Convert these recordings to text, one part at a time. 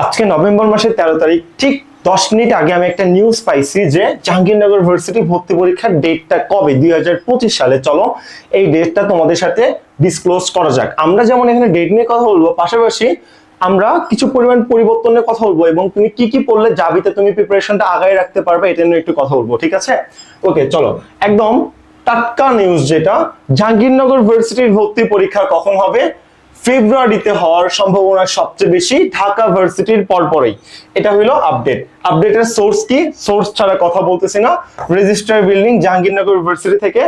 আজকে নভেম্বর মাসের 13 তারিখ ঠিক 10 মিনিট আগে আমি একটা নিউজ পাইছি যে জাহাঙ্গীরনগর ভার্সিটি ভর্তি পরীক্ষার ডেটটা কবে 2025 সালে। চলো এই ডেটটা তোমাদের সাথে ডিসক্লোজ করা যাক। আমরা যেমন এখানে ডেট নিয়ে কথা বলবো, পাশাপাশি আমরা কিছু পরিমাণ পরিবর্তনের কথা বলবো এবং তুমি কি কি পড়লে যাবিতে তুমি প্রিপারেশনটা আগায় রাখতে পারবে এটা নিয়ে একটু কথা বলবো, ঠিক আছে? ওকে চলো, একদম টাটকা নিউজ যেটা, জাহাঙ্গীরনগর ভার্সিটির ভর্তি পরীক্ষা কখন হবে? ফেব্রুয়ারিতে হওয়ার সম্ভাবনা সবচেয়ে বেশি, ঢাকা ভার্সিটির পরপরই। এটা হলো আপডেট। আপডেটের সোর্স কি? সোর্স ছাড়া কথা বলতেছি না, রেজিস্ট্রার বিল্ডিং জাহাঙ্গীরনগর ভার্সিটি থেকে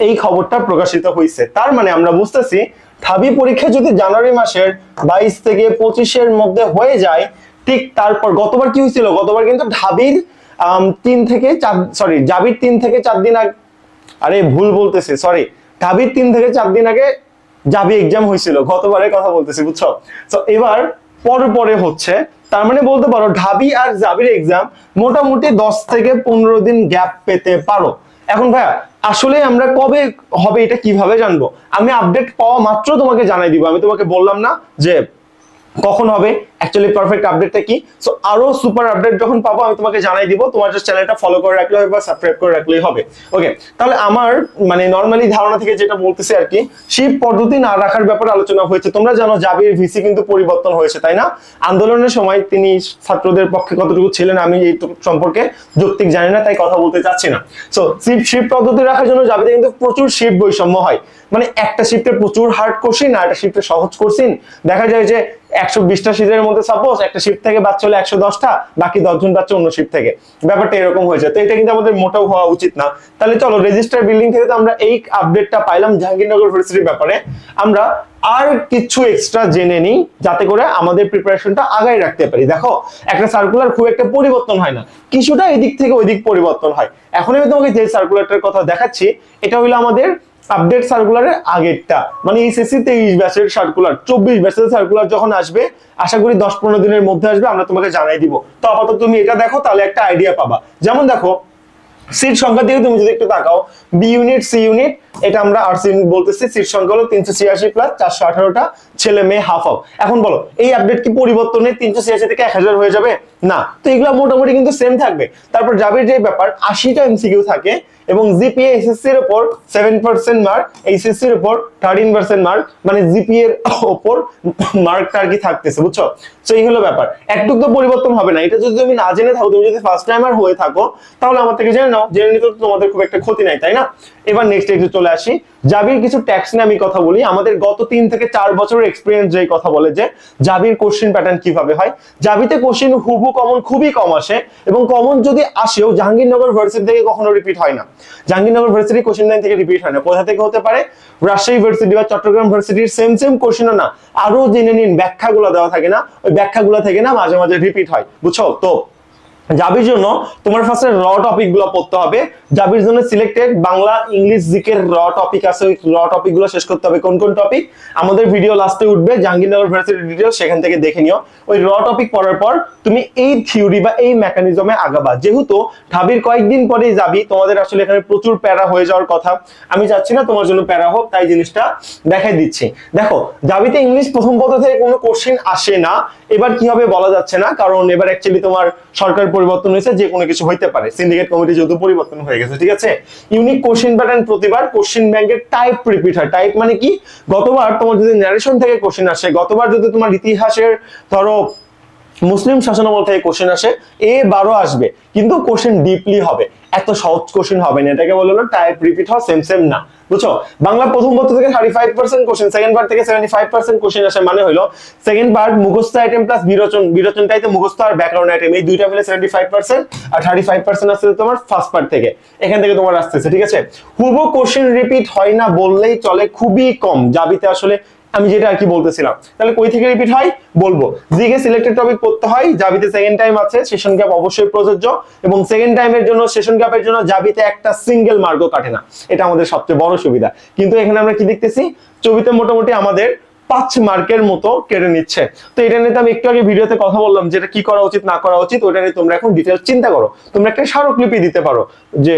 এই খবরটা প্রকাশিত হয়েছে। তার মানে আমরা বুঝতেছি ঢাবি পরীক্ষা যদি জানুয়ারি মাসের 22 থেকে 25-এর মধ্যে হয়ে যায়, ঠিক তারপর গতবার কি হয়েছিল? গতবার কিন্তু ঢাবির 3 থেকে 4 সরি জাবির 3 থেকে 4 দিন আগে, আরে ভুল বলতেছি, সরি, ঢাবির 3 থেকে 4 দিন আগে জাবি এক্সাম হয়েছিল, গতবারের কথা বলতেছি, বুঝছো? তো এবার পরে হচ্ছে, তার মানে বলতে পারো ঢাবি আর জাবির এক্সাম মোটামুটি 10 থেকে 15 দিন গ্যাপ পেতে পারো। এখন ভাইয়া আসলে আমরা কবে হবে এটা কিভাবে জানবো? আমি আপডেট পাওয়া মাত্র তোমাকে জানাই দিব। আমি তোমাকে বললাম না যে কখন হবে, অ্যাকচুয়ালি পারফেক্ট আপডেটটা কি। সো আরো সুপার আপডেট যখন পাবো আমি তোমাকে জানাই দিব। তোমার জাস্ট চ্যানেলটা ফলো করে রাখলে হবে বা সাবস্ক্রাইব করে রাখলেই হবে। ওকে, তাহলে আমার মানে নরমালি ধারণা থেকে যেটা বলতেছি আর কি, শিফট পদ্ধতি না রাখার ব্যাপারে আলোচনা হয়েছে। তোমরা জানো জাবির ভিসি কিন্তু পরিবর্তন হয়েছে, তাই না? আন্দোলনের সময় তিনি ছাত্রদের পক্ষে কতটুকু ছিলেন আমি এই সম্পর্কে যৌক্তিক জানি না, তাই কথা বলতে চাচ্ছি না। সো শিফট পদ্ধতি রাখার জন্য জাবিতে কিন্তু প্রচুর শিফট বৈষম্য হয়। মানে একটা শিফটে প্রচুর হার্ড কোশ্চিন আর একটা শিফটে সহজ কোশ্চিন। দেখা যায় যে 120টা সিটের মধ্যে সাপোজ একটা শিফট থেকে বাচ্চা হলে 110টা, বাকি 10 জন বাচ্চা অন্য শিফট থেকে। ব্যাপারটা এরকম হয়েছে, তো এটা কিন্তু আমাদের মোটেও হওয়া উচিত না। তাহলে চলো, রেজিস্টার বিল্ডিং থেকে তো আমরা এই আপডেটটা পাইলাম জাহাঙ্গীরনগর ভার্সিটির ব্যাপারে। আমরা আর কিছু এক্সট্রা জেনে নিই যাতে করে আমাদের প্রিপারেশনটা আগায় রাখতে পারি। দেখো, একটা সার্কুলার খুব একটা পরিবর্তন হয় না, কিছুটা এদিক থেকে ওইদিক পরিবর্তন হয়। এখন আমি তোমাকে যে সার্কুলারটার কথা দেখাচ্ছি এটা হলো আমাদের আপডেট সার্কুলারের আগেরটা, মানে এইচএসসি 23 ব্যাচের সার্কুলার। 24 ব্যাচের সার্কুলার যখন আসবে, আশা করি 10-15 দিনের মধ্যে আসবে, আমরা তোমাকে জানাই দিব। তো আপাতত তুমি এটা দেখো, তাহলে একটা আইডিয়া পাবা। যেমন দেখো, সিট সংখ্যা দিয়ে তুমি যদি একটু তাকাও, বি ইউনিট, সি ইউনিট, এটা আমরা আর্টস ইউনিট বলতেছি। সিট সংখ্যা হলো 386 প্লাস 418টা, ছেলে মেয়ে হাফ হাফ। এখন বলো এই আপডেট কি পরিবর্তনে 386 থেকে 1000 হয়ে যাবে? না, তো এগুলো মোটামুটি কিন্তু সেম থাকবে। তারপর জাবির যে ব্যাপার, 80টা এমসিকিউ থাকে এবং জিপিএ এসএসসি এর উপর 7% মার্ক, এইচএসসি এর উপর 13% মার্ক, মানে জিপিএ এর উপর মার্কটা আর কি থাকতেছে, বুঝছো? তো এই হলো ব্যাপার, একটুকু তো পরিবর্তন হবে না। এটা যদি তুমি না জেনে থাকো, তুমি যদি ফার্স্ট টাইমার হয়ে থাকো, তাহলে আমার থেকে জেনে নাও, জেনে নিতে তোমাদের খুব একটা ক্ষতি নাই, তাই না? এবার নেক্সট একটু চলে আসি, জাবির কিছু ট্যাক্স নিয়ে আমি কথা বলি। আমাদের গত 3 থেকে 4 বছরের এক্সপিরিয়েন্স যেই কথা বলে যে জাবির কোশ্চেন প্যাটার্ন কিভাবে হয়। জাবিতে কোশ্চেন হুবহু কমন খুবই কম আসে, এবং কমন যদি আসেও জাহাঙ্গীরনগর ভার্সিটি থেকে কখনো রিপিট হয় না। জাহাঙ্গীরনগর ভার্সিটি কোশ্চেন লাইন থেকে রিপিট হয় না। কোথা থেকে হতে পারে? রাজশাহী ভার্সিটি বা চট্টগ্রাম ভার্সিটির সেম কোশ্চেনও না, আরো জেনে নিন ব্যাখ্যাগুলো দেওয়া থাকে না, ওই ব্যাখ্যাগুলো থেকে না মাঝে মাঝে রিপিট হয়, বুঝছো? তো জাবির জন্য তোমার ফার্স্টে র টপিক গুলো পড়তে হবে। জাবির জন্য সিলেক্টেড বাংলা, ইংলিশ, জিকের র টপিক আছে, ওই র টপিক গুলো শেষ করতে হবে। কোন কোন টপিক আমাদের ভিডিও লাস্টে উঠবে, জাহাঙ্গীরনগর ভার্সিটির ডিটেইলস, সেখান থেকে দেখে নিও। ওই র টপিক পড়ার পর তুমি এই থিওরি বা এই মেকানিজমে আগাবা। যেহেতু ঢাবির কয়েকদিন পরেই যাবি, তোমাদের আসলে এখানে প্রচুর প্যারা হয়ে যাওয়ার কথা, আমি চাচ্ছি না তোমার জন্য প্যারা হোক, তাই জিনিসটা দেখাই দিচ্ছি। দেখো, জাবিতে ইংলিশ প্রথম পত্র থেকে কোনো কোশ্চেন আসে না। এবার কি হবে বলা যাচ্ছে না, কারণ এবার অ্যাকচুয়ালি তোমার সরকার পরিবর্তন হয়েছে, যে কোনো কিছু হইতে পারে। সিন্ডিকেট কমিটি যেহেতু পরিবর্তন হয়ে গেছে, ঠিক আছে? ইউনিক কোশ্চেন প্যাটার্ন প্রতিবার, কোশ্চেন ব্যাংকের টাইপ রিপিট হয়। টাইপ মানে কি? গতবার তোমার যদি ন্যারেশন থেকে কোশ্চেন আসে, গতবার যদি তোমার ইতিহাসের ধরো মুসলিম শাসনামল থেকে কোশ্চেন আসে, এবারও আসবে, কিন্তু কোশ্চেন ডিপলি হবে, এত সহজ কোশ্চেন হবে না। এটাকে বলা হলো টাইপ রিপিট হওয়া, সেম না, বুঝছো? বাংলা প্রথম পত্র থেকে 35% কোশ্চেন, সেকেন্ড পার্ট থেকে 75% কোশ্চেন আসে। মানে হলো সেকেন্ড পার্ট মুখস্থ আইটেম প্লাস বিরোচনটাইতে মুখস্থ আর ব্যাকরণ আইটেম, এই দুইটা মিলে 75%, আর 35% আসছে তোমার ফার্স্ট পার্ট থেকে, এখান থেকে তোমার আসতেছে, ঠিক আছে? হুবহু কোশ্চেন রিপিট হয় না বললেই চলে, খুবই কম জাবিতে আসলে, আমি যেটা আর কি বলতেছিলাম। তাহলে কই থেকে রিপিট হয় বলবো, জিকে সিলেক্টেড টপিক পড়তে হয়। জাবিতে সেকেন্ড টাইম আছে, সেশন গ্যাপ অবশ্যই প্রযোজ্য, এবং সেকেন্ড টাইমের জন্য, সেশন গ্যাপের জন্য জাবিতে একটা সিঙ্গেল মার্কও কাটে না, এটা আমাদের সবচেয়ে বড় সুবিধা। কিন্তু এখানে আমরা কি দেখতেছি, ছবিতে মোটামুটি আমাদের 5 মার্কের মতো কেটে নিচ্ছে। তো এটা নিয়ে আমি একটু আগে ভিডিওতে কথা বললাম, যেটা কি করা উচিত না করা উচিত, ওটা নিয়ে তোমরা এখন ডিটেইলস চিন্তা করো। তোমরা একটা স্মারকলিপি দিতে পারো যে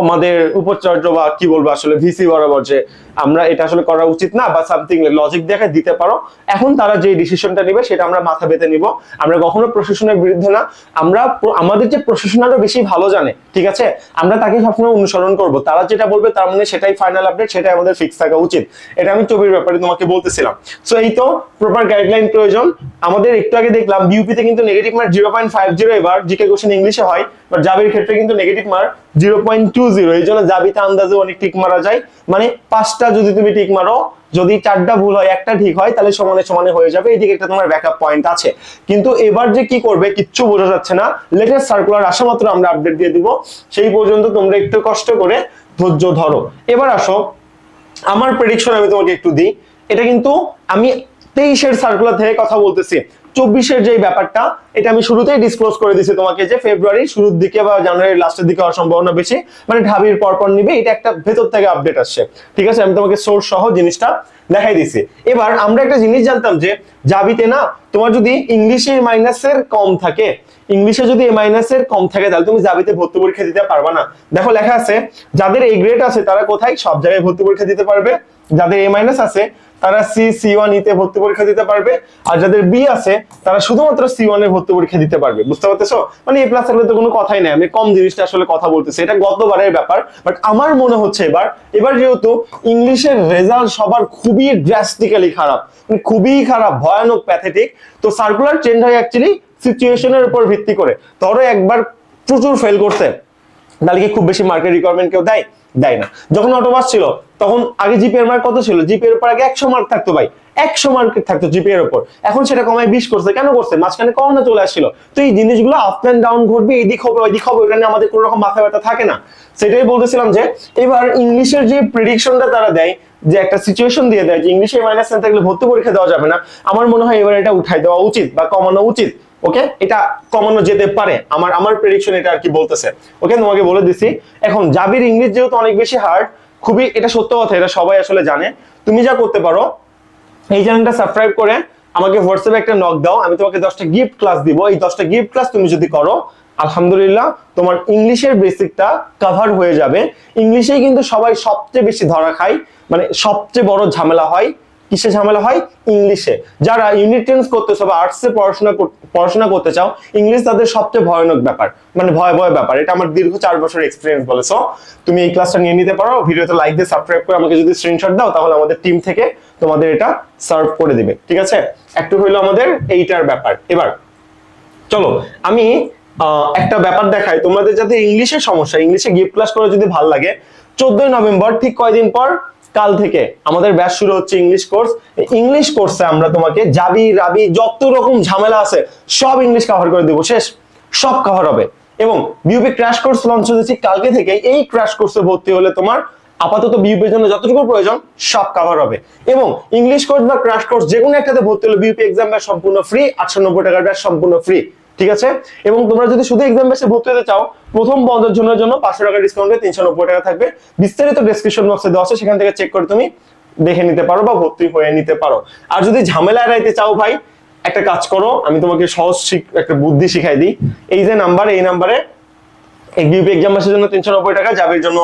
আমাদের উপাচার্য বা কি বলবো আসলে ভিসি বরাবর, যে আমরা এটা আসলে করা উচিত না বা সামথিং লজিক দেখে দিতে পারো, এখন তারা যে ডিসিশনটা নেবে সেটা আমরা মাথা পেতে নিব। আমরা কখনো প্রশাসনের বিরুদ্ধে না, আমরা আমাদের যে প্রশাসন আরো বেশি ভালো জানে, ঠিক আছে, আমরা তাকে সবসময় অনুসরণ করব, তারা যেটা বলবে তার মানে সেটাই ফাইনাল আপডেট, সেটাই আমাদের ফিক্স থাকা উচিত। এটা আমি চবির ব্যাপারে তোমাকে বলতেছিলাম। সো এই তো প্রপার গাইডলাইন প্রয়োজন আমাদের। একটু আগে দেখলাম বিউপিতে কিন্তু নেগেটিভ মার্ক 0.50, এবার জিকে কোশ্চেন ইংলিশে হয়, বাট জাবির ক্ষেত্রে কিন্তু নেগেটিভ মার্ক 0.20। এই জন্য জাবিতে আন্দাজে অনেক টিক মারা যায়, মানে 5টা যদি তুমি টিক মারো, যদি 4টা ভুল হয় 1টা ঠিক হয়, তাহলে সমানে সমানে হয়ে যাবে। এদিকে একটা তোমার ব্যাকআপ পয়েন্ট আছে। কিন্তু এবার যে কি করবে কিচ্ছু বোঝা যাচ্ছে না, লেটেস্ট সার্কুলার আসা মাত্র আমরা আপডেট দিয়ে দিব, সেই পর্যন্ত তোমরা একটু কষ্ট করে ধৈর্য ধরো। এবার আসো আমার প্রেডিকশন আমি তোমাকে একটু দিই। এটা কিন্তু আমি 23-এর সার্কুলার থেকে কথা বলতেছি, 24-এর যে ব্যাপারটা এটা আমি শুরুতেই ডিসক্লোজ করে দিয়েছি তোমাকে যে ফেব্রুয়ারি শুরুর দিকে বা জানুয়ারির লাস্টের দিকে হওয়ার সম্ভাবনা বেশি, মানে ঢাবির পরপর নিবে, এটা একটা ভেতর থেকে আপডেট আসছে, ঠিক আছে, আমি তোমাকে সোর্স সহ জিনিসটা দেখাই দিছি। এবার আমরা একটা জিনিস জানতাম যে জাবিতে না তোমার যদি ইংলিশে মাইনাসের কম থাকে, ইংলিশে যদি এ মাইনাসের কম থাকে তাহলে তুমি জাবিতে ভর্তি পরীক্ষা দিতে পারবে না। দেখো লেখা আছে যাদের এ গ্রেড আছে তারা কোথায় সব জায়গায় ভর্তি পরীক্ষা দিতে পারবে, যাদের এ মাইনাস আছে তারা C1 তে ভর্তি পরীক্ষা দিতে পারবে, আর যাদের বি আছে তারা শুধুমাত্র C1 এ ভর্তি পরীক্ষা দিতে পারবে। বুঝতে পারতেছো? মানে এ প্লাস থাকলে তো কোনো কথাই নাই, আমি কম জিনিসটা আসলে কথা বলতেছি, এটা গতবারের ব্যাপার। বাট আমার মনে হচ্ছে এবার যেহেতু ইংলিশের রেজাল্ট সবার খুবই ড্রাস্টিক্যালি খারাপ, মানে খুবই খারাপ, ভয়ানক, প্যাথেটিক, তো সার্কুলার চেঞ্জ হয় অ্যাকচুয়ালি সিচুয়েশনের উপর ভিত্তি করে। ধরো একবার প্রচুর ফেল করতে, তাহলে কি খুব বেশি মার্কের রিকোয়ারমেন্ট কেউ দেয়? দেয় না। যখন অটোপাস ছিল তখন আগে জিপি এর মার্ক কত ছিল? জিপি এর উপর আগে 100 মার্ক থাকতো ভাই, 100 মার্ক থাকতো জিপি এর উপর, এখন সেটা কমায় 20 করছে। কেন করছে? মাঝখানে করোনা চলে আসছিল। তো এই জিনিসগুলো আপ এন্ড ডাউন ঘটবে, এদিক হবে ওইদিক হবে, ওটা নিয়ে আমাদের কোনো রকম মাথা ব্যথা থাকে না। সেটাই বলতেছিলাম যে এবার ইংলিশের যে প্রেডিকশনটা তারা দেয়, যে একটা সিচুয়েশন দিয়ে দেয় যে ইংলিশে মাইনাস না থাকলে ভর্তি পরীক্ষা দেওয়া যাবে না, আমার মনে হয় এবার এটা উঠাই দেওয়া উচিত বা কমানো উচিত। ওকে, এটা কমানো যেতে পারে, আমার প্রেডিকশন এটা আর কি বলতেছে। ওকে, তোমাকে বলে দিছি। এখন জাবির ইংলিশ যেহেতু অনেক বেশি হার্ড, খুবই এটা সত্য কথা, এটা সবাই আসলে জানে। তুমি যা করতে পারো, এই চ্যানেলটা সাবস্ক্রাইব করে আমাকে হোয়াটসঅ্যাপে একটা নক দাও, আমি তোমাকে 10টা গিফট ক্লাস দিব। এই 10টা গিফট ক্লাস তুমি যদি করো, আলহামদুলিল্লাহ তোমার ইংলিশের বেসিকটা কভার হয়ে যাবে। ইংলিশেই কিন্তু সবাই সবচেয়ে বেশি ধরা খায়, মানে সবচেয়ে বড় ঝামেলা হয় কিসে ঝামেলা হয়? ইংলিশে। যারা ইউনিট টেন্স করতেছো বা আর্টসে পড়াশোনা করতে চাও, ইংলিশ তাদের সবচেয়ে ভয়ানক ব্যাপার, মানে ভয় ব্যাপার। এটা আমার দীর্ঘ 4 বছর এক্সপিরিয়েন্স বলেছো। তুমি এই ক্লাসটা নিয়ে নিতে পারো, ভিডিওতে লাইক দিয়ে সাবস্ক্রাইব করে আমাকে যদি স্ক্রিনশট দাও, তাহলে আমাদের টিম থেকে তোমাদের এটা সার্ভ করে দিবে, ঠিক আছে? একটু হইলো আমাদের এইটার ব্যাপার। এবার চলো আমি একটা ব্যাপার দেখাই তোমাদের, যাতে ইংলিশের সমস্যা, ইংলিশে গিফট ক্লাস করে যদি ভালো লাগে, 14ই নভেম্বর ঠিক কয়দিন পর, কাল থেকে আমাদের ব্যাচ শুরু হচ্ছে ইংলিশ কোর্স। ইংলিশ কোর্সে আমরা তোমাকে জাবি রাবি যত রকম ঝামেলা আছে সব ইংলিশ কভার করে দেবো, শেষ, সব কভার হবে। এবং বিউপি ক্র্যাশ কোর্স লঞ্চ হয়েছে কালকে থেকে। এই ক্র্যাশ কোর্সে ভর্তি হলে তোমার আপাতত বিউপির জন্য যতটুকু প্রয়োজন সব কভার হবে। এবং ইংলিশ কোর্স বা ক্র্যাশ কোর্স যে কোনো একটাতে ভর্তি হলে বিউপি এক্সাম ব্যাচ সম্পূর্ণ ফ্রি, 890 টাকার ব্যাচ সম্পূর্ণ ফ্রি, ঠিক আছে? এবং তোমরা যদি শুধু এক্সাম ব্যাচে ভর্তি হতে চাও, প্রথম 50 জনের জন্য 500 টাকা ডিসকাউন্টে 390 টাকা থাকবে। বিস্তারিত ডেসক্রিপশন বক্সে দেওয়া আছে, সেখান থেকে চেক করে তুমি দেখে নিতে পারো বা ভর্তি হয়ে নিতে পারো। আর যদি ঝামেলা এড়াইতে চাও ভাই, একটা কাজ করো, আমি তোমাকে সহজ একটা বুদ্ধি শিখাই দিই। এই যে নাম্বার, এই নাম্বারে বিউপি এক্সাম ব্যাচের জন্য 390 টাকা, জাবির জন্য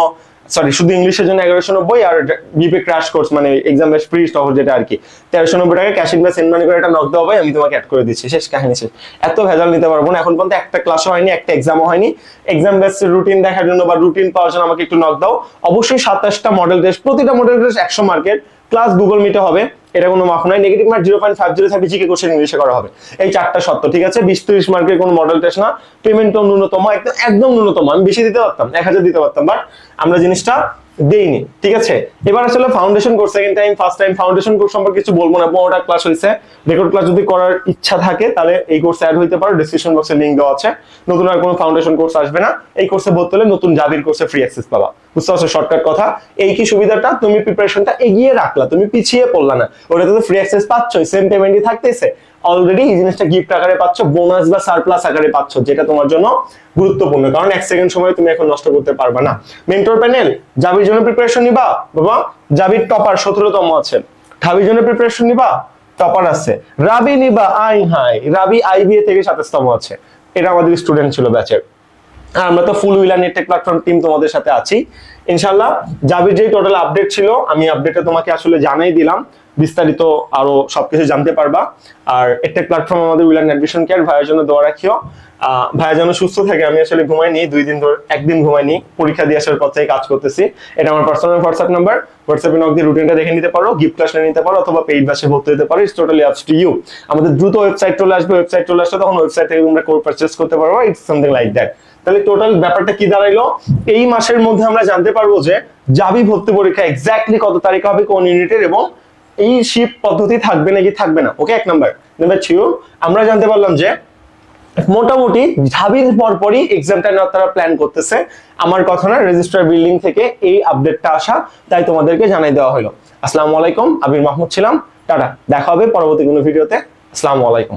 সরি শুধু ইংলিশের জন্য 1190, আর বিউপি ক্র্যাশ কোর্স মানে এক্সাম ব্যাচ ফ্রি স্টক যেটা আর কি 1390 টাকা ক্যাশ ইন বা সেন্ড মানি করে এটা নক দেওয়া হয়, আমি তোমাকে অ্যাড করে দিচ্ছি, শেষ কাহিনী শেষ। এত ভেজাল নিতে পারবো না। এখন পর্যন্ত একটা ক্লাসও হয়নি, একটা এক্সামও হয়নি। এক্সাম ব্যাচের রুটিন দেখার জন্য বা রুটিন পাওয়ার জন্য আমাকে একটু নক দাও। অবশ্যই 27টা মডেল টেস্ট, প্রতিটা মডেল টেস্ট 100 মার্কের, ক্লাস গুগল মিটে হবে, এটা কোনো মাফ নাই। নেগেটিভ মার্ক 0.50 থাকবে, জিকে কোশ্চেন ইংলিশে করা হবে। এই 4টা সত্য, ঠিক আছে? 20-30 মার্কের কোনো মডেল টেস্ট না। পেমেন্টও ন্যূনতম, একদম ন্যূনতম। আমি বেশি দিতে পারতাম, 1000 দিতে পারতাম, বাট আমরা জিনিসটা দেইনি, ঠিক আছে? এবার আসলে foundation course, second time first time foundation course সম্পর্কে কিছু বলবো না, 15টা ক্লাস হয়েছে। রেকর্ড ক্লাস যদি করার ইচ্ছা থাকে তাহলে এই কোর্সে অ্যাড হইতে পারো, ডেসক্রিপশন বক্সে লিংক দেওয়া আছে। নতুন আর কোনো ফাউন্ডেশন কোর্স আসবে না, এই কোর্সে ভর্তি হলে নতুন জাবির কোর্সে ফ্রি অ্যাক্সেস পাবা। বুঝতে পারছো শর্টকাট কথা? এই কি সুবিধাটা, তুমি প্রিপারেশনটা এগিয়ে রাখলা, তুমি পিছিয়ে পড়লা না, ওটাতে তো ফ্রি অ্যাক্সেস পাচ্ছই, সেম পেমেন্টই থাকতেছে। অলরেডি এই জিনিসটা গিফট আকারে পাচ্ছ, বোনাস বা সারপ্লাস আকারে পাচ্ছ, যেটা তোমার জন্য গুরুত্বপূর্ণ, কারণ 1 সেকেন্ড সময় তুমি এখন নষ্ট করতে পারবা না। মেন্টর প্যানেল, জাবির জন্য প্রিপারেশন নিবা বাবা, জাবির টপার 17তম আছে। ঢাবির জন্য প্রিপারেশন নিবা, টপার আছে। রাবি নিবা, রাবি আইবিএ থেকে 27তম আছে, এটা আমাদের স্টুডেন্ট ছিল ব্যাচের। আর আমরা তো ফুল উইলার নেটটেক প্ল্যাটফর্ম টিম তোমাদের সাথে আছি। ইনশাআল্লাহ জাবির যে টোটাল আপডেট ছিল আমি আপডেটটা তোমাকে আসলে জানাই দিলাম, বিস্তারিত আরো সবকিছু জানতে পারবা। আর একটা প্ল্যাটফর্ম আমাদের উইল অ্যান্ড অ্যাডমিশন কেয়ার, ভাইয়ের জন্য দোয়া রাখিও, ভাইয়া যেন সুস্থ থাকে। আমি আসলে ঘুমাইনি 2 দিন ধরে, একদিন ঘুমাইনি, পরীক্ষা দিয়ে আসার পর থেকে কাজ করতেছি। এটা আমার পার্সোনাল হোয়াটসঅ্যাপ নাম্বার, হোয়াটসঅ্যাপে নক দিয়ে রুটিনটা দেখে নিতে পারো, গিফট ক্লাস নিতে পারো, অথবা পেইড ব্যাচে ভর্তি হতে পারো। ইটস টোটালি আপস টু ইউ। আমাদের দ্রুত ওয়েবসাইট চলে আসবে, ওয়েবসাইট চলে আসলে তখন ওয়েবসাইট থেকে তোমরা কোর্স পারচেজ করতে পারো। It's something like that. তাহলে টোটাল ব্যাপারটা কি দাঁড়াইলো, এই মাসের মধ্যে আমরা জানতে পারবো যে জাবি ভর্তি পরীক্ষা এক্স্যাক্টলি কত তারিখ হবে, কোন ইউনিটের, এবং এই শিফট পদ্ধতি থাকবে নাকি থাকবে না। ওকে, 1 নাম্বার। নাম্বার 2, আমরা জানতে পারলাম যে মোটামুটি ঢাবির পরপরই এক্সামটা নেওয়ার তারা প্ল্যান করতেছে। আমার কথা না, রেজিস্ট্রার বিল্ডিং থেকে এই আপডেটটা আসা, তাই তোমাদেরকে জানাই দেওয়া হলো। আসসালামু আলাইকুম, আবির মাহমুদ ছিলাম, টাটা। দেখা হবে পরবর্তী কোনো ভিডিওতে। আসসালামু আলাইকুম।